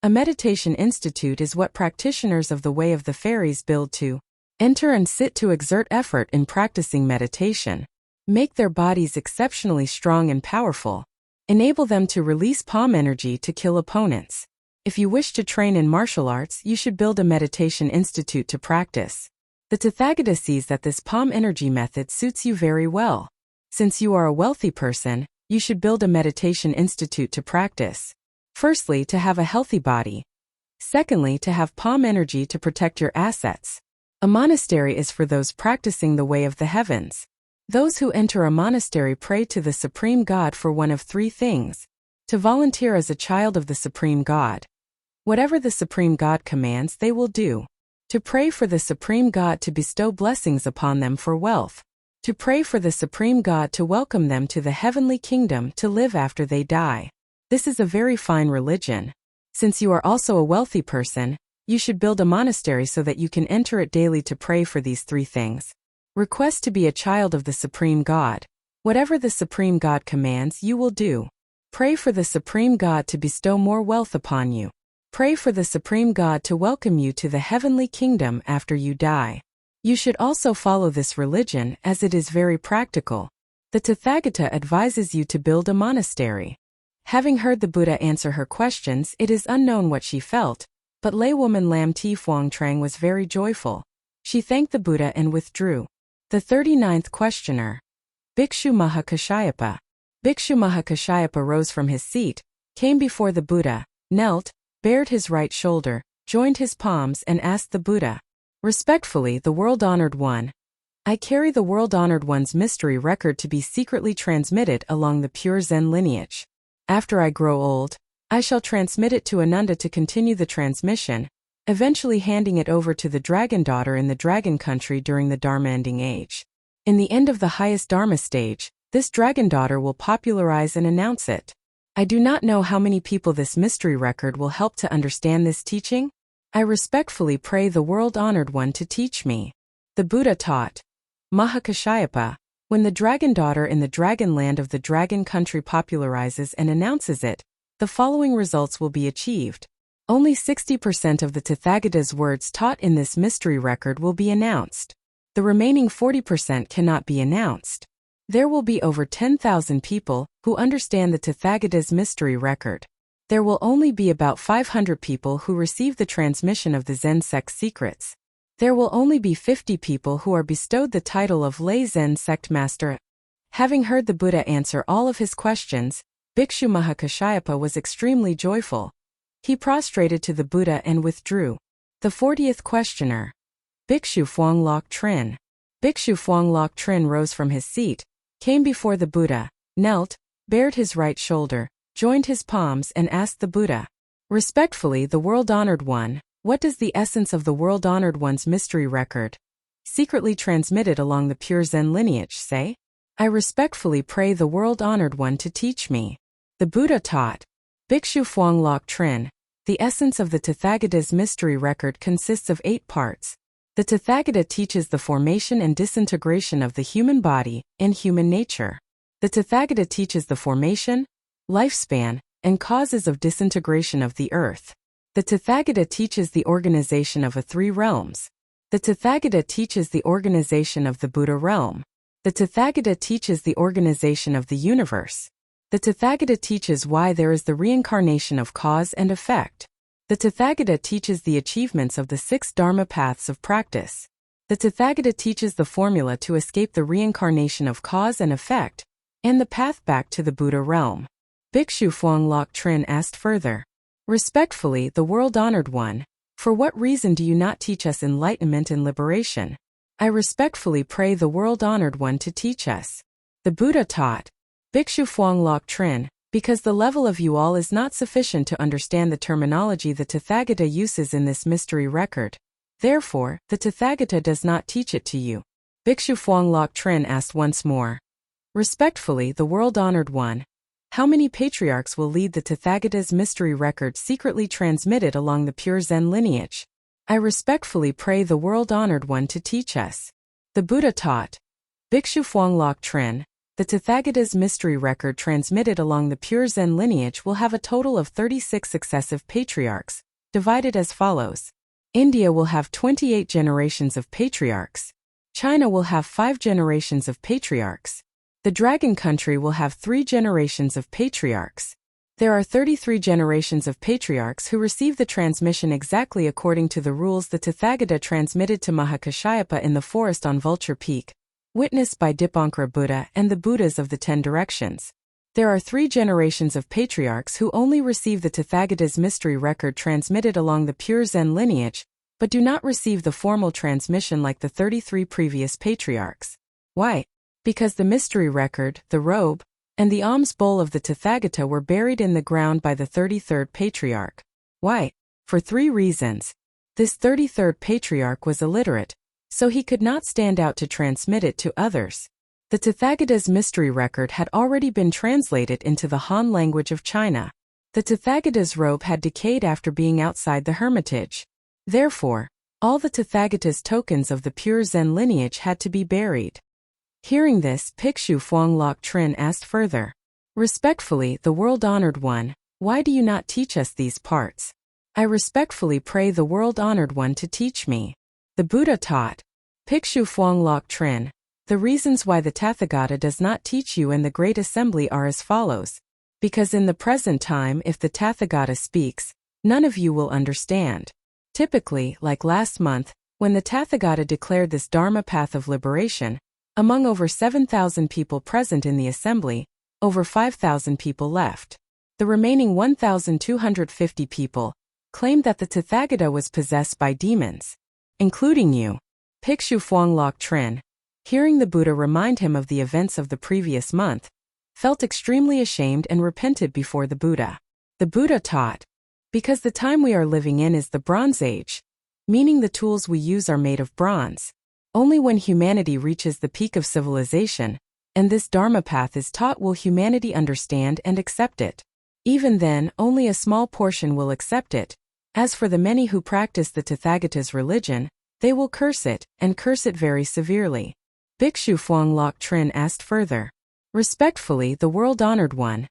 A meditation institute is what practitioners of the way of the fairies build to enter and sit to exert effort in practicing meditation, make their bodies exceptionally strong and powerful, enable them to release palm energy to kill opponents. If you wish to train in martial arts, you should build a meditation institute to practice. The Tathagata sees that this palm energy method suits you very well. Since you are a wealthy person, you should build a meditation institute to practice. Firstly, to have a healthy body. Secondly, to have palm energy to protect your assets. A monastery is for those practicing the way of the heavens. Those who enter a monastery pray to the Supreme God for one of three things. To volunteer as a child of the Supreme God. Whatever the Supreme God commands, they will do. To pray for the Supreme God to bestow blessings upon them for wealth. To pray for the Supreme God to welcome them to the heavenly kingdom to live after they die. This is a very fine religion. Since you are also a wealthy person, you should build a monastery so that you can enter it daily to pray for these three things. Request to be a child of the Supreme God. Whatever the Supreme God commands, you will do. Pray for the Supreme God to bestow more wealth upon you. Pray for the Supreme God to welcome you to the heavenly kingdom after you die. You should also follow this religion as it is very practical. The Tathagata advises you to build a monastery. Having heard the Buddha answer her questions, it is unknown what she felt, but Laywoman Lam Ti Phuong Trang was very joyful. She thanked the Buddha and withdrew. The 39th questioner. BHIKSHU MAHAKASHYAPA. BHIKSHU MAHAKASHYAPA rose from his seat, came before the Buddha, knelt, bared his right shoulder, joined his palms and asked the Buddha, "Respectfully, the world-honored one, I carry the world-honored one's mystery record to be secretly transmitted along the pure Zen lineage. After I grow old, I shall transmit it to Ananda to continue the transmission, eventually handing it over to the dragon daughter in the dragon country during the Dharma ending age. In the end of the highest Dharma stage, this dragon daughter will popularize and announce it. I do not know how many people this mystery record will help to understand this teaching. I respectfully pray the world-honored one to teach me." The Buddha taught. Mahakashyapa. When the dragon daughter in the dragon land of the dragon country popularizes and announces it, the following results will be achieved. Only 60% of the Tathagata's words taught in this mystery record will be announced. The remaining 40% cannot be announced. There will be over 10,000 people who understand the Tathagata's mystery record. There will only be about 500 people who receive the transmission of the Zen Sect secrets. There will only be 50 people who are bestowed the title of lay Zen Sect Master. Having heard the Buddha answer all of his questions, BHIKSHU Mahakashyapa was extremely joyful. He prostrated to the Buddha and withdrew. The 40th questioner. BHIKSHU PHUONG Lok TRINH. BHIKSHU PHUONG Lok TRINH rose from his seat, came before the Buddha, knelt, bared his right shoulder, joined his palms and asked the Buddha, "Respectfully, the world-honored one, what does the essence of the world-honored one's mystery record, secretly transmitted along the pure Zen lineage, say? I respectfully pray the world-honored one to teach me." The Buddha taught. BHIKSHU PHUONG Lok TRINH. The essence of the Tathagata's mystery record consists of 8 parts. The Tathagata teaches the formation and disintegration of the human body and human nature. The Tathagata teaches the formation, lifespan, and causes of disintegration of the earth. The Tathagata teaches the organization of the three realms. The Tathagata teaches the organization of the Buddha realm. The Tathagata teaches the organization of the universe. The Tathagata teaches why there is the reincarnation of cause and effect. The Tathagata teaches the achievements of the 6 Dharma paths of practice. The Tathagata teaches the formula to escape the reincarnation of cause and effect, and the path back to the Buddha realm. Bhikshu PHUONG Lok Trin asked further. Respectfully, the world-honored one, for what reason do you not teach us enlightenment and liberation? I respectfully pray the world-honored one to teach us. The Buddha taught. Bhikshu PHUONG Lok Trin, because the level of you all is not sufficient to understand the terminology the Tathagata uses in this mystery record. Therefore, the Tathagata does not teach it to you. Bhikshu PHUONG Lok Trin asked once more. Respectfully, the world-honored one, how many patriarchs will lead the Tathagata's mystery record secretly transmitted along the pure Zen lineage? I respectfully pray the world-honored one to teach us. The Buddha taught. Bhikshu PHUONG Lok Trin, the Tathagata's mystery record transmitted along the pure Zen lineage will have a total of 36 successive patriarchs, divided as follows. India will have 28 generations of patriarchs. China will have 5 generations of patriarchs. The Dragon Country will have 3 generations of patriarchs. There are 33 generations of patriarchs who receive the transmission exactly according to the rules the Tathagata transmitted to Mahakashyapa in the forest on Vulture Peak, witnessed by Dipankara Buddha and the Buddhas of the 10 directions. There are 3 generations of patriarchs who only receive the Tathagata's mystery record transmitted along the pure Zen lineage, but do not receive the formal transmission like the 33 previous patriarchs. Why? Because the mystery record, the robe, and the alms bowl of the Tathagata were buried in the ground by the 33rd patriarch. Why? For 3 reasons. This 33rd patriarch was illiterate, so he could not stand out to transmit it to others. The Tathagata's mystery record had already been translated into the Han language of China. The Tathagata's robe had decayed after being outside the hermitage. Therefore, all the Tathagata's tokens of the pure Zen lineage had to be buried. Hearing this, Bhikshu PHUONG Lok Trin asked further. Respectfully, the world-honored one, why do you not teach us these parts? I respectfully pray the world-honored one to teach me. The Buddha taught. Bhikshu PHUONG Lok Trin. The reasons why the Tathagata does not teach you in the Great Assembly are as follows. Because in the present time, if the Tathagata speaks, none of you will understand. Typically, like last month, when the Tathagata declared this Dharma path of liberation, among over 7,000 people present in the assembly, over 5,000 people left. The remaining 1,250 people claimed that the Tathagata was possessed by demons, including you. Bhikshu PHUONG Lok Trin, hearing the Buddha remind him of the events of the previous month, felt extremely ashamed and repented before the Buddha. The Buddha taught. Because the time we are living in is the Bronze Age, meaning the tools we use are made of bronze. Only when humanity reaches the peak of civilization, and this Dharma path is taught, will humanity understand and accept it. Even then, only a small portion will accept it. As for the many who practice the Tathagata's religion, they will curse it, and curse it very severely. Bhikshu PHUONG Lok Trin asked further. Respectfully, the world-honored one,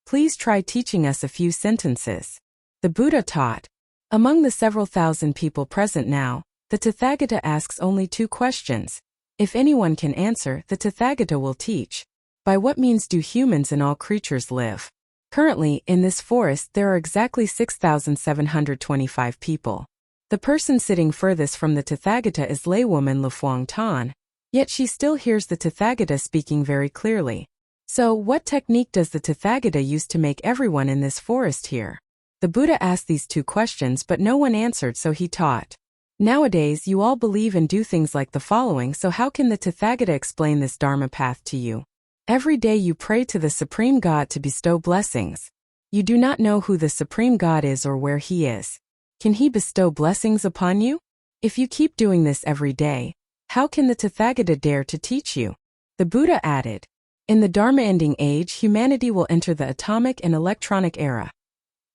please try teaching us a few sentences. The Buddha taught. Among the several thousand people present now, the Tathagata asks only 2 questions. If anyone can answer, the Tathagata will teach. By what means do humans and all creatures live? Currently, in this forest there are exactly 6,725 people. The person sitting furthest from the Tathagata is laywoman Lufuang Tan, yet she still hears the Tathagata speaking very clearly. So, what technique does the Tathagata use to make everyone in this forest hear? The Buddha asked these 2 questions, but no one answered, so he taught. Nowadays you all believe and do things like the following, so how can the Tathagata explain this Dharma path to you? Every day you pray to the Supreme God to bestow blessings. You do not know who the Supreme God is or where He is. Can He bestow blessings upon you? If you keep doing this every day, how can the Tathagata dare to teach you? The Buddha added. In the Dharma-ending age, humanity will enter the atomic and electronic era.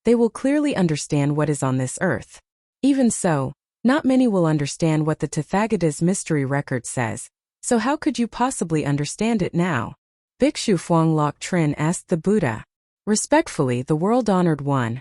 They will clearly understand what is on this earth. Even so, not many will understand what the Tathagata's mystery record says, so how could you possibly understand it now? Bhikshu PHUONG Lok Trin asked the Buddha. Respectfully, the World-Honored One.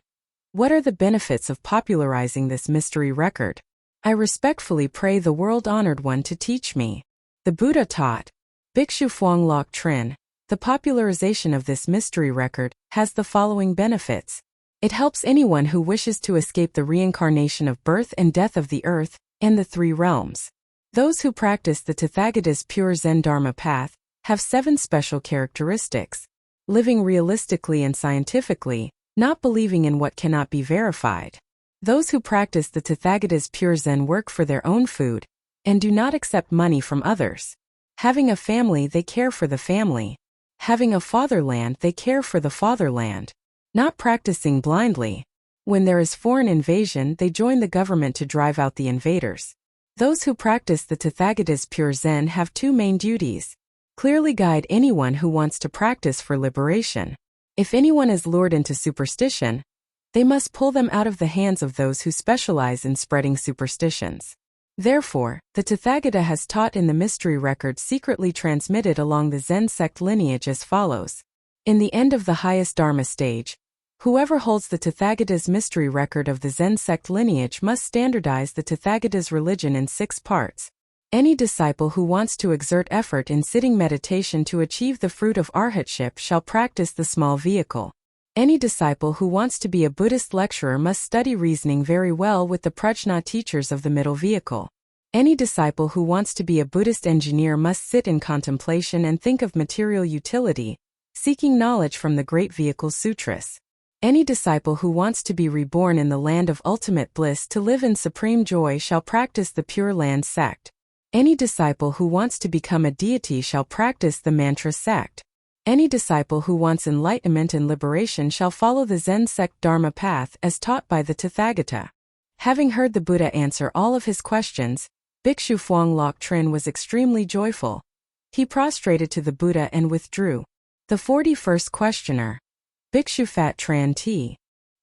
What are the benefits of popularizing this mystery record? I respectfully pray the World-Honored One to teach me. The Buddha taught. BHIKSHU PHUONG LOC TRIN. The popularization of this mystery record has the following benefits. It helps anyone who wishes to escape the reincarnation of birth and death of the earth and the three realms. Those who practice the Tathagata's pure Zen Dharma path have 7 special characteristics. Living realistically and scientifically, not believing in what cannot be verified. Those who practice the Tathagata's pure Zen work for their own food and do not accept money from others. Having a family, they care for the family. Having a fatherland, they care for the fatherland. Not practicing blindly. When there is foreign invasion, they join the government to drive out the invaders. Those who practice the Tathagata's pure Zen have 2 main duties. Clearly guide anyone who wants to practice for liberation. If anyone is lured into superstition, they must pull them out of the hands of those who specialize in spreading superstitions. Therefore, the Tathagata has taught in the mystery record secretly transmitted along the Zen Sect lineage as follows. In the end of the highest Dharma stage, whoever holds the Tathagata's mystery record of the Zen Sect lineage must standardize the Tathagata's religion in 6 parts. Any disciple who wants to exert effort in sitting meditation to achieve the fruit of arhatship shall practice the small vehicle. Any disciple who wants to be a Buddhist lecturer must study reasoning very well with the prajna teachers of the middle vehicle. Any disciple who wants to be a Buddhist engineer must sit in contemplation and think of material utility, seeking knowledge from the Great Vehicle Sutras. Any disciple who wants to be reborn in the land of ultimate bliss to live in supreme joy shall practice the Pure Land Sect. Any disciple who wants to become a deity shall practice the Mantra Sect. Any disciple who wants enlightenment and liberation shall follow the Zen Sect Dharma path as taught by the Tathagata. Having heard the Buddha answer all of his questions, BHIKSHU PHUONG LOC TRIN was extremely joyful. He prostrated to the Buddha and withdrew. The 41st questioner. BHIKSHU PHAT TRAN T.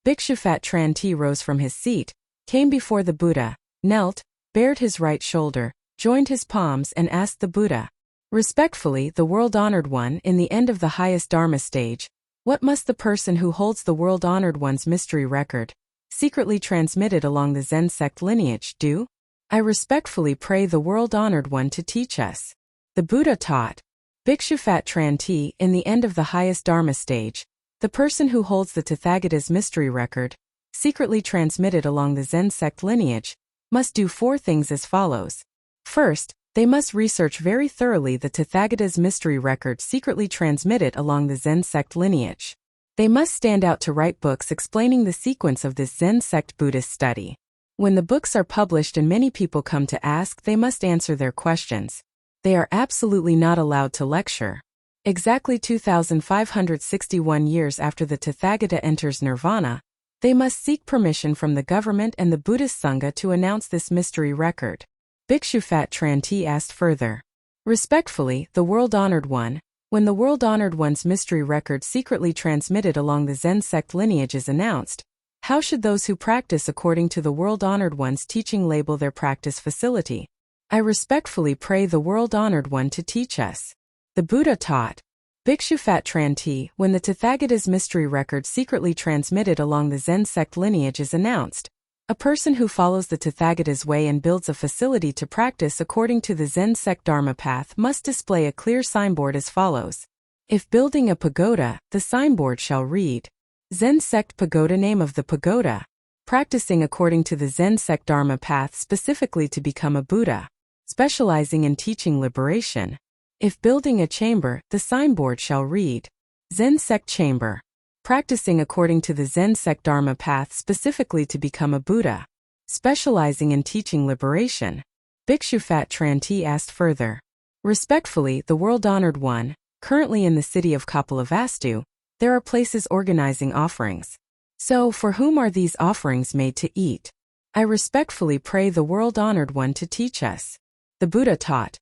BHIKSHU PHAT TRAN T rose from his seat, came before the Buddha, knelt, bared his right shoulder, joined his palms and asked the Buddha. Respectfully, the World-Honored One, in the end of the highest Dharma stage, what must the person who holds the World-Honored One's mystery record, secretly transmitted along the Zen Sect lineage, do? I respectfully pray the World-Honored One to teach us. The Buddha taught. BHIKSHU PHAT TRAN T, in the end of the highest Dharma stage, the person who holds the Tathagata's mystery record, secretly transmitted along the Zen Sect lineage, must do 4 things as follows. First, they must research very thoroughly the Tathagata's mystery record secretly transmitted along the Zen Sect lineage. They must stand out to write books explaining the sequence of this Zen Sect Buddhist study. When the books are published and many people come to ask, they must answer their questions. They are absolutely not allowed to lecture. Exactly 2,561 years after the Tathagata enters nirvana, they must seek permission from the government and the Buddhist Sangha to announce this mystery record. BHIKSHU PHAT TRAN T asked further. Respectfully, the World-Honored One, when the World-Honored One's mystery record secretly transmitted along the Zen Sect lineage is announced, how should those who practice according to the World-Honored One's teaching label their practice facility? I respectfully pray the World-Honored One to teach us. The Buddha taught. BHIKSHU PHAT TRAN T, when the Tathagata's mystery record secretly transmitted along the Zen Sect lineage is announced, a person who follows the Tathagata's way and builds a facility to practice according to the Zen Sect Dharma path must display a clear signboard as follows. If building a pagoda, the signboard shall read, Zen Sect Pagoda. Name of the pagoda. Practicing according to the Zen Sect Dharma path specifically to become a Buddha. Specializing in teaching liberation. If building a chamber, the signboard shall read, Zen Sect Chamber. Practicing according to the Zen Sect Dharma path specifically to become a Buddha. Specializing in teaching liberation. BHIKSHU PHAT TRAN T asked further. Respectfully, the World-Honored One, currently in the city of Kapilavastu, there are places organizing offerings. So, for whom are these offerings made to eat? I respectfully pray the World-Honored One to teach us. The Buddha taught.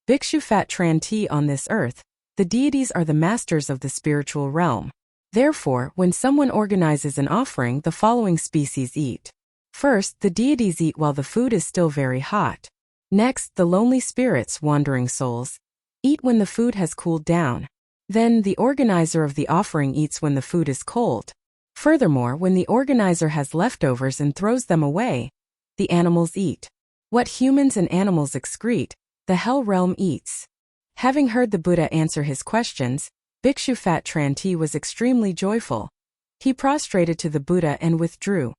BHIKSHU PHAT TRAN T, on this earth, the deities are the masters of the spiritual realm. Therefore, when someone organizes an offering, the following species eat. First, the deities eat while the food is still very hot. Next, the lonely spirits, wandering souls, eat when the food has cooled down. Then the organizer of the offering eats when the food is cold. Furthermore, when the organizer has leftovers and throws them away, the animals eat. What humans and animals excrete, the hell realm eats. Having heard the Buddha answer his questions, Bhikshu Phat Tran T was extremely joyful. He prostrated to the Buddha and withdrew.